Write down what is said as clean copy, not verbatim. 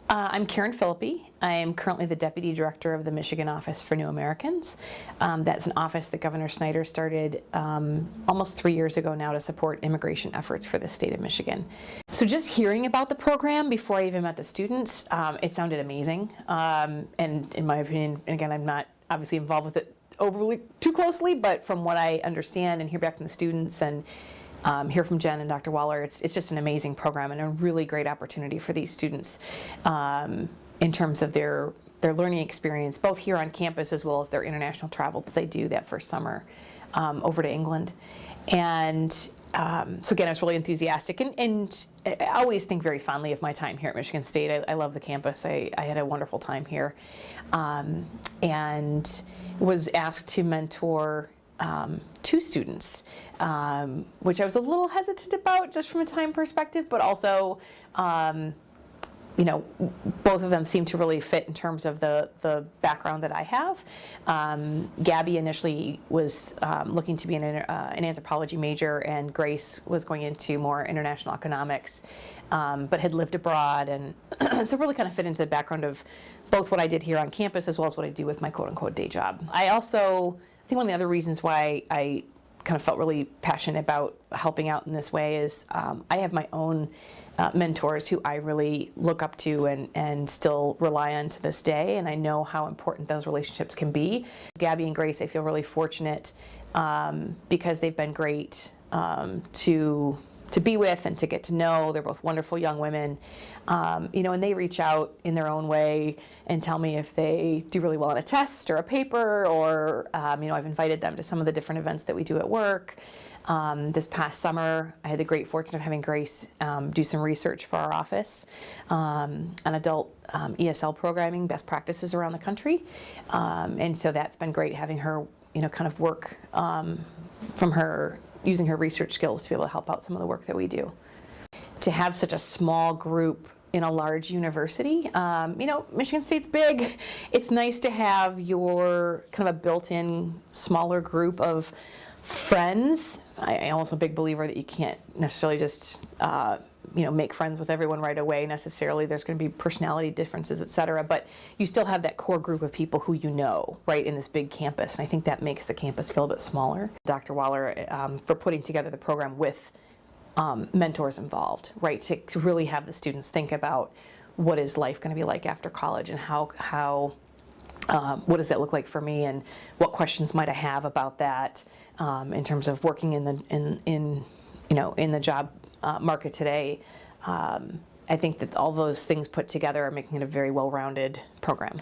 I'm Karen Phillippi. I am currently the Deputy Director of the Michigan Office for New Americans. That's an office that Governor Snyder started almost 3 years ago now to support immigration efforts for the state of Michigan. So just hearing about the program before I even met the students, it sounded amazing. And in my opinion, and again, I'm not obviously involved with it overly too closely, but from what I understand and hear back from the students and hear from Jen and Dr. Waller, it's just an amazing program and a really great opportunity for these students in terms of their learning experience, both here on campus as well as their international travel that they do that first summer over to England. And so again, I was really enthusiastic and I always think very fondly of my time here at Michigan State. I love the campus. I had a wonderful time here and was asked to mentor 2 students, which I was a little hesitant about just from a time perspective, but also, you know, both of them seem to really fit in terms of the background that I have. Gabby initially was looking to be an anthropology major, and Grace was going into more international economics, but had lived abroad, and so really kind of fit into the background of both what I did here on campus as well as what I do with my quote-unquote day job. I think one of the other reasons why I kind of felt really passionate about helping out in this way is I have my own mentors who I really look up to and still rely on to this day, and I know how important those relationships can be. Gabby and Grace, I feel really fortunate because they've been great to be with and to get to know. They're both wonderful young women, you know, and they reach out in their own way and tell me if they do really well on a test or a paper, or you know, I've invited them to some of the different events that we do at work. This past summer, I had the great fortune of having Grace do some research for our office on adult ESL programming best practices around the country, and so that's been great having her, you know, kind of work from her, using her research skills to be able to help out some of the work that we do. To have such a small group in a large university, you know, Michigan State's big. It's nice to have your kind of a built-in smaller group of friends. I'm also a big believer that you can't necessarily just you know, make friends with everyone right away necessarily. There's going to be personality differences, et cetera, but you still have that core group of people who you know, right, in this big campus, and I think that makes the campus feel a bit smaller. Dr. Waller for putting together the program with mentors involved, right, to really have the students think about what is life going to be like after college, and how what does that look like for me, and what questions might I have about that in terms of working in the job market today. I think that all those things put together are making it a very well-rounded program.